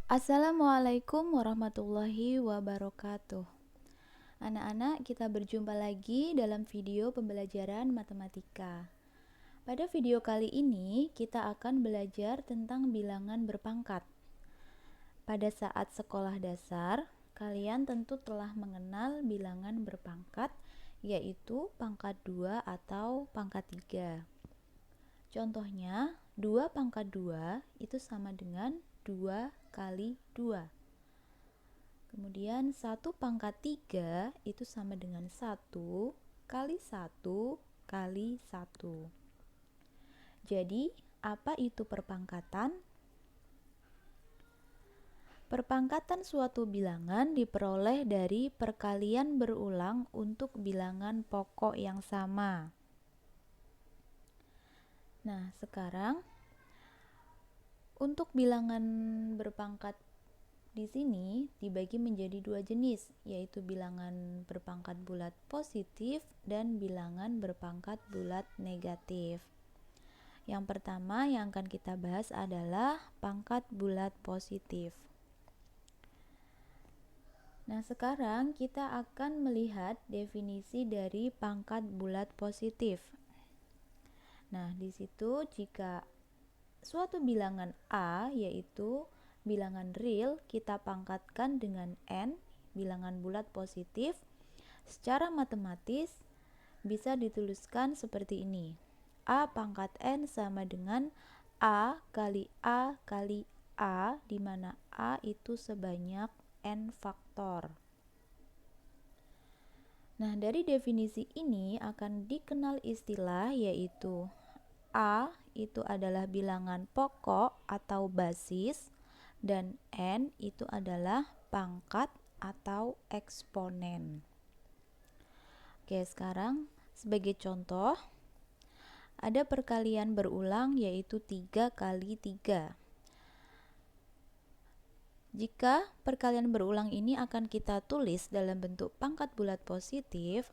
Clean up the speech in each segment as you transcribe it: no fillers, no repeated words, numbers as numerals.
Assalamualaikum warahmatullahi wabarakatuh. Anak-anak, kita berjumpa lagi dalam video pembelajaran matematika. Pada video kali ini, kita akan belajar tentang bilangan berpangkat. Pada saat sekolah dasar, kalian tentu telah mengenal bilangan berpangkat, yaitu pangkat 2 atau pangkat 3. Contohnya, 2 pangkat 2 itu sama dengan 2 kali 2. Kemudian 1 pangkat 3 itu sama dengan 1 kali 1 kali 1. Jadi, apa itu perpangkatan? Perpangkatan suatu bilangan diperoleh dari perkalian berulang untuk bilangan pokok yang sama. Nah, sekarang untuk bilangan berpangkat di sini dibagi menjadi dua jenis, yaitu bilangan berpangkat bulat positif dan bilangan berpangkat bulat negatif. Yang pertama yang akan kita bahas adalah pangkat bulat positif. Nah, sekarang kita akan melihat definisi dari pangkat bulat positif. Nah, di situ jika suatu bilangan A, yaitu bilangan real, kita pangkatkan dengan n, bilangan bulat positif, secara matematis bisa dituliskan seperti ini. A pangkat n sama dengan A kali A kali A, di mana A itu sebanyak n faktor. Nah, dari definisi ini akan dikenal istilah yaitu A itu adalah bilangan pokok atau basis dan n itu adalah pangkat atau eksponen. Oke, sekarang sebagai contoh ada perkalian berulang yaitu 3 kali 3. Jika perkalian berulang ini akan kita tulis dalam bentuk pangkat bulat positif,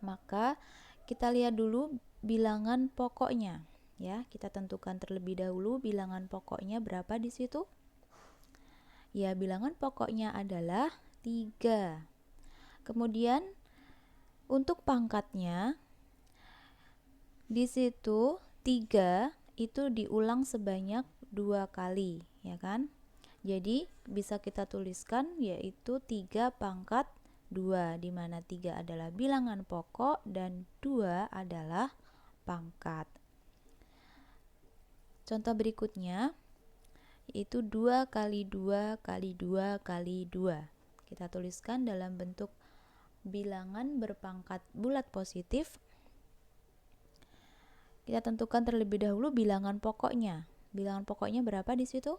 maka kita lihat dulu bilangan pokoknya. Ya, kita tentukan terlebih dahulu bilangan pokoknya berapa di situ. Ya, bilangan pokoknya adalah 3. Kemudian untuk pangkatnya di situ 3 itu diulang sebanyak 2 kali, ya kan? Jadi bisa kita tuliskan yaitu 3 pangkat 2, di mana 3 adalah bilangan pokok dan 2 adalah pangkat. Contoh berikutnya yaitu 2 kali 2 kali 2 kali 2. Kita tuliskan dalam bentuk bilangan berpangkat bulat positif. Kita tentukan terlebih dahulu bilangan pokoknya. Bilangan pokoknya berapa di situ?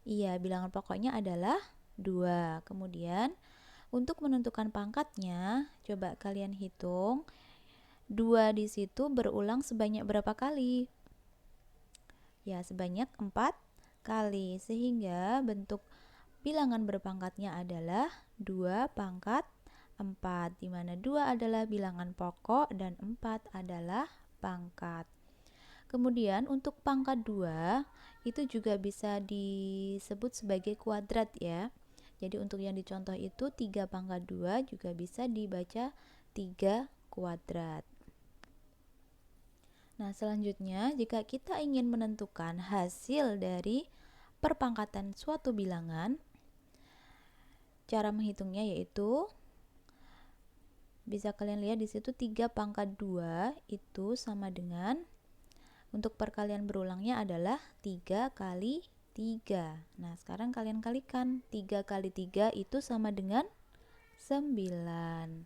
Iya, bilangan pokoknya adalah 2. Kemudian untuk menentukan pangkatnya, coba kalian hitung 2 di situ berulang sebanyak berapa kali? Ya, sebanyak 4 kali, sehingga bentuk bilangan berpangkatnya adalah 2 pangkat 4, di mana 2 adalah bilangan pokok dan 4 adalah pangkat. Kemudian untuk pangkat 2 itu juga bisa disebut sebagai kuadrat ya. Jadi untuk yang dicontoh itu 3 pangkat 2 juga bisa dibaca 3 kuadrat. Nah, selanjutnya jika kita ingin menentukan hasil dari perpangkatan suatu bilangan, cara menghitungnya yaitu bisa kalian lihat di situ 3 pangkat 2 itu sama dengan, untuk perkalian berulangnya adalah 3 kali 3. Nah, sekarang kalian kalikan. 3 kali 3 itu sama dengan 9.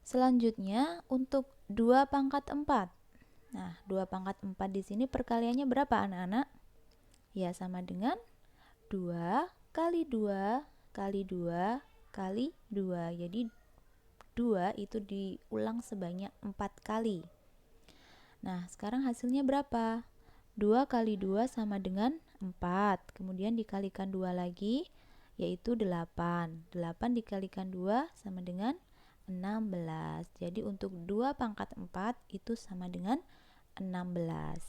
Selanjutnya untuk 2 pangkat 4. Nah, 2 pangkat 4 di sini perkaliannya berapa anak-anak? Ya, sama dengan 2 kali 2 kali 2 kali 2. Jadi 2 itu diulang sebanyak 4 kali. Nah, sekarang hasilnya berapa? 2 kali 2 sama dengan 4. Kemudian dikalikan 2 lagi, yaitu 8. 8 dikalikan 2 sama dengan 16. Jadi untuk 2 pangkat 4 itu sama dengan 16.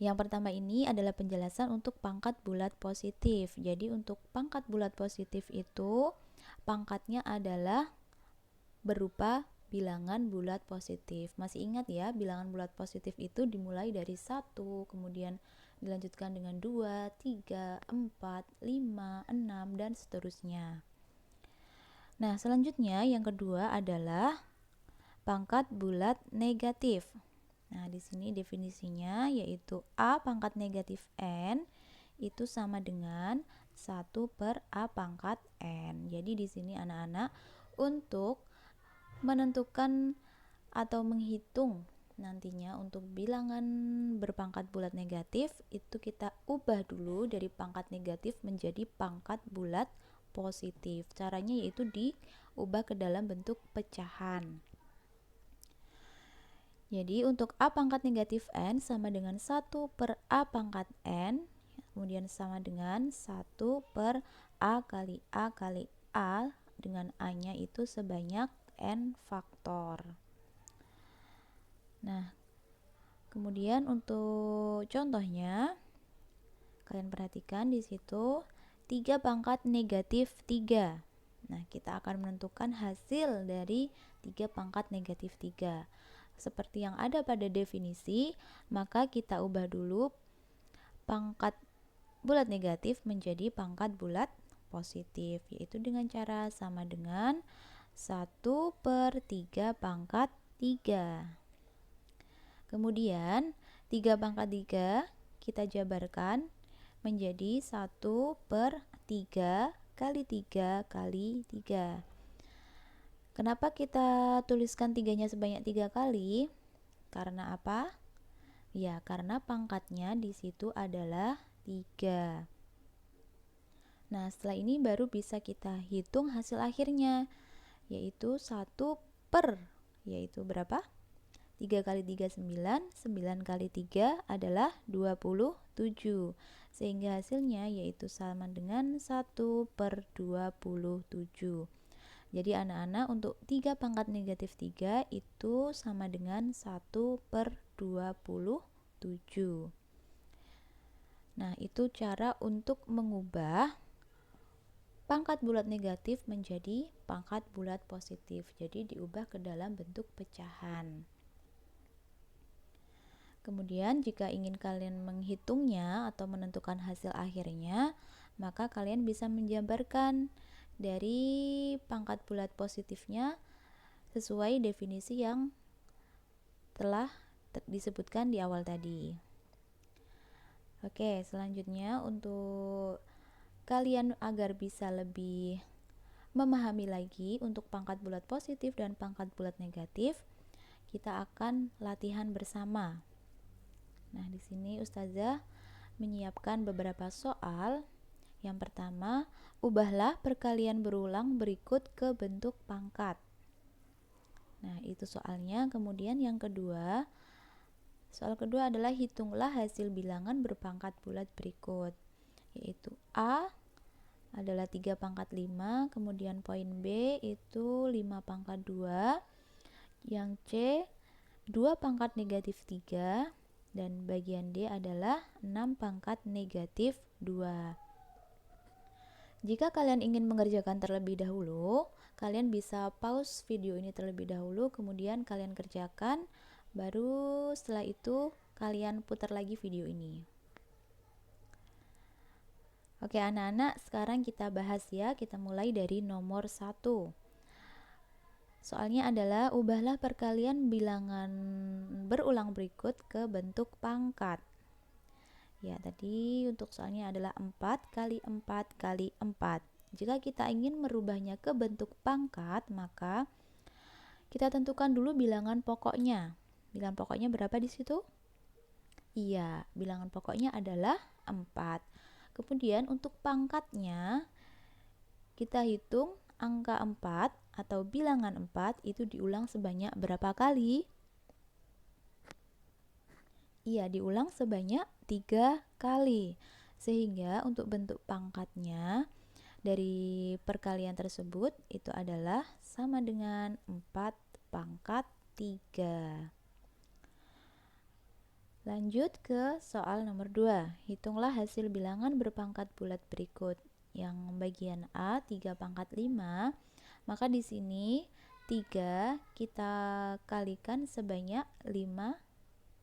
Yang pertama ini adalah penjelasan untuk pangkat bulat positif. Jadi untuk pangkat bulat positif itu pangkatnya adalah berupa bilangan bulat positif. Masih ingat ya, bilangan bulat positif itu dimulai dari 1, kemudian dilanjutkan dengan 2, 3, 4, 5, 6, dan seterusnya. Nah, selanjutnya yang kedua adalah pangkat bulat negatif. Nah, di sini definisinya yaitu A pangkat negatif N itu sama dengan 1 per A pangkat N. Jadi di sini anak-anak untuk menentukan atau menghitung nantinya untuk bilangan berpangkat bulat negatif itu kita ubah dulu dari pangkat negatif menjadi pangkat bulat positif. Caranya yaitu diubah ke dalam bentuk pecahan. Jadi untuk A pangkat negatif N sama dengan 1 per A pangkat N, kemudian sama dengan 1 per A kali A kali A, dengan A-nya itu sebanyak N faktor. Nah, kemudian untuk contohnya, kalian perhatikan di situ 3 pangkat negatif 3. Nah, kita akan menentukan hasil dari 3 pangkat negatif 3. Seperti yang ada pada definisi, maka kita ubah dulu pangkat bulat negatif menjadi pangkat bulat positif, yaitu dengan cara sama dengan 1 per 3 pangkat 3. Kemudian 3 pangkat 3 kita jabarkan menjadi 1 per 3 kali 3 kali 3. Kenapa kita tuliskan 3-nya sebanyak 3 kali? Karena apa? Ya, karena pangkatnya di situ adalah 3. Nah, setelah ini baru bisa kita hitung hasil akhirnya, yaitu 1 per, yaitu berapa? 3 kali 3 9, 9 kali 3 adalah 27. Sehingga hasilnya yaitu sama dengan 1 per 27. Jadi anak-anak untuk 3 pangkat negatif 3 itu sama dengan 1 per 27. Nah, itu cara untuk mengubah pangkat bulat negatif menjadi pangkat bulat positif. Jadi diubah ke dalam bentuk pecahan. Kemudian jika ingin kalian menghitungnya atau menentukan hasil akhirnya, maka kalian bisa menjabarkan dari pangkat bulat positifnya sesuai definisi yang telah disebutkan di awal tadi. Oke, selanjutnya untuk kalian agar bisa lebih memahami lagi untuk pangkat bulat positif dan pangkat bulat negatif, kita akan latihan bersama. Nah, di sini Ustazah menyiapkan beberapa soal. Yang pertama, ubahlah perkalian berulang berikut ke bentuk pangkat. Nah, itu soalnya. Kemudian yang kedua, soal kedua adalah hitunglah hasil bilangan berpangkat bulat berikut, yaitu A adalah 3 pangkat 5, kemudian poin B itu 5 pangkat 2, yang C 2 pangkat negatif 3, dan bagian D adalah 6 pangkat negatif 2. Jika kalian ingin mengerjakan terlebih dahulu, kalian bisa pause video ini terlebih dahulu, kemudian kalian kerjakan, baru setelah itu kalian putar lagi video ini. Oke anak-anak, sekarang kita bahas ya, kita mulai dari nomor 1. Soalnya adalah ubahlah perkalian bilangan berulang berikut ke bentuk pangkat. Ya, tadi untuk soalnya adalah 4 kali 4 kali 4. Jika kita ingin merubahnya ke bentuk pangkat, maka kita tentukan dulu bilangan pokoknya. Bilangan pokoknya berapa di situ? Iya, bilangan pokoknya adalah 4. Kemudian untuk pangkatnya, kita hitung angka 4 atau bilangan 4 itu diulang sebanyak berapa kali? Iya, diulang sebanyak 3 kali. Sehingga untuk bentuk pangkatnya dari perkalian tersebut itu adalah sama dengan 4 pangkat 3. Lanjut ke soal nomor 2. Hitunglah hasil bilangan berpangkat bulat berikut. Yang bagian A 3 pangkat 5, maka di sini 3 kita kalikan sebanyak 5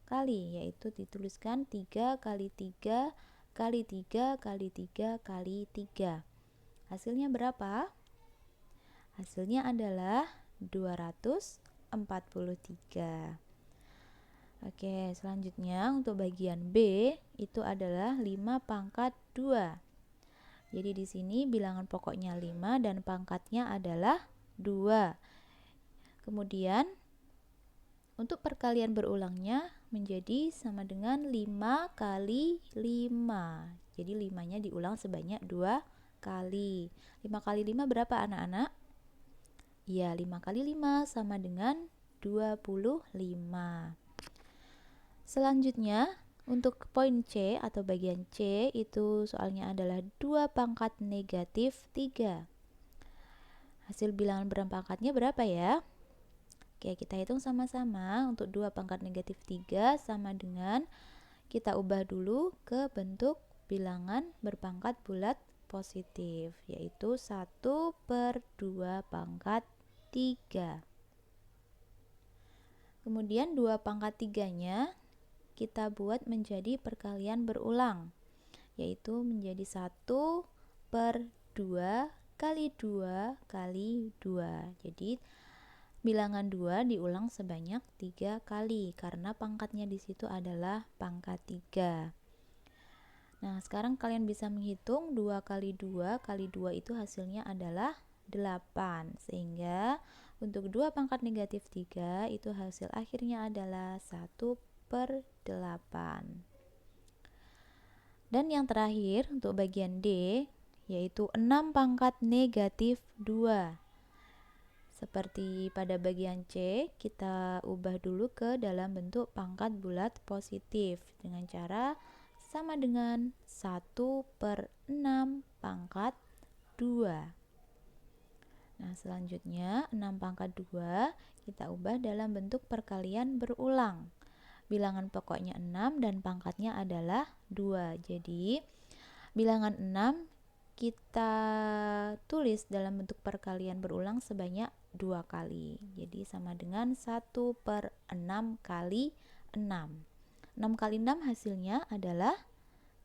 kali, yaitu dituliskan 3 kali 3 kali 3 kali 3 kali 3. Hasilnya berapa? Hasilnya adalah 243. Oke, selanjutnya untuk bagian B itu adalah 5 pangkat 2. Jadi di sini bilangan pokoknya 5 dan pangkatnya adalah 2. Kemudian untuk perkalian berulangnya menjadi sama dengan 5 kali 5. Jadi 5-nya diulang sebanyak 2 kali. 5 kali 5 berapa anak-anak? Ya, 5 kali 5 sama dengan 25. Selanjutnya, untuk poin C atau bagian C itu soalnya adalah 2 pangkat negatif 3. Hasil bilangan berpangkatnya berapa ya? Oke, kita hitung sama-sama. Untuk 2 pangkat negatif 3 sama dengan, kita ubah dulu ke bentuk bilangan berpangkat bulat positif, yaitu 1/2 pangkat 3. Kemudian 2 pangkat 3-nya kita buat menjadi perkalian berulang, yaitu menjadi 1/2 kali 2 kali 2. Jadi bilangan 2 diulang sebanyak 3 kali karena pangkatnya di situ adalah pangkat 3. Nah, sekarang kalian bisa menghitung 2 kali 2 kali 2 itu hasilnya adalah 8. Sehingga untuk 2 pangkat negatif 3 itu hasil akhirnya adalah 1/8. Dan yang terakhir untuk bagian D yaitu 6 pangkat negatif 2. Seperti pada bagian C, kita ubah dulu ke dalam bentuk pangkat bulat positif dengan cara sama dengan 1/6 pangkat 2. Nah, selanjutnya 6 pangkat 2 kita ubah dalam bentuk perkalian berulang. Bilangan pokoknya 6 dan pangkatnya adalah 2. Jadi, bilangan 6 kita tulis dalam bentuk perkalian berulang sebanyak 2 kali. Jadi, sama dengan 1/6 kali 6. 6 kali 6 hasilnya adalah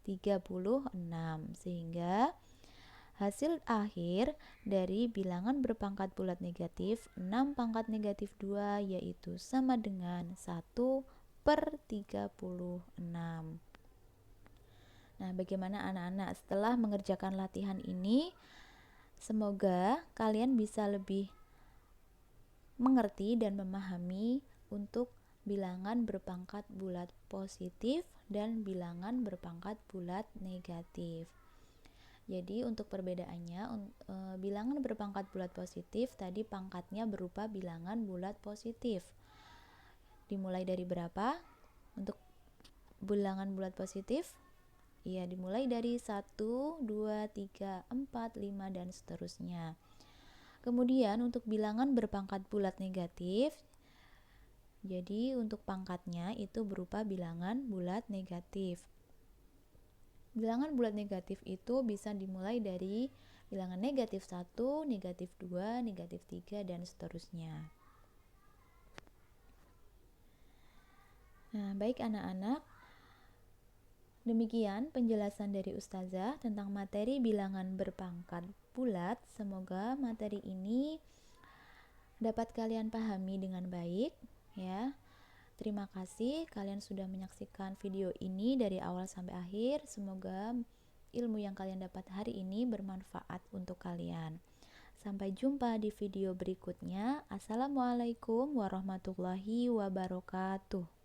36. Sehingga hasil akhir dari bilangan berpangkat bulat negatif 6 pangkat negatif 2 yaitu sama dengan 1/36. Nah, bagaimana anak-anak setelah mengerjakan latihan ini? Semoga kalian bisa lebih mengerti dan memahami untuk bilangan berpangkat bulat positif dan bilangan berpangkat bulat negatif. Jadi untuk perbedaannya, bilangan berpangkat bulat positif tadi pangkatnya berupa bilangan bulat positif. Dimulai dari berapa? Untuk bilangan bulat positif, ya dimulai dari 1, 2, 3, 4, 5 dan seterusnya. Kemudian untuk bilangan berpangkat bulat negatif, jadi untuk pangkatnya itu berupa bilangan bulat negatif. Bilangan bulat negatif itu bisa dimulai dari bilangan negatif 1, negatif 2, negatif 3, dan seterusnya. Nah, baik anak-anak, demikian penjelasan dari Ustazah tentang materi bilangan berpangkat bulat. Semoga materi ini dapat kalian pahami dengan baik, ya. Terima kasih kalian sudah menyaksikan video ini dari awal sampai akhir. Semoga ilmu yang kalian dapat hari ini bermanfaat untuk kalian. Sampai jumpa di video berikutnya. Assalamualaikum warahmatullahi wabarakatuh.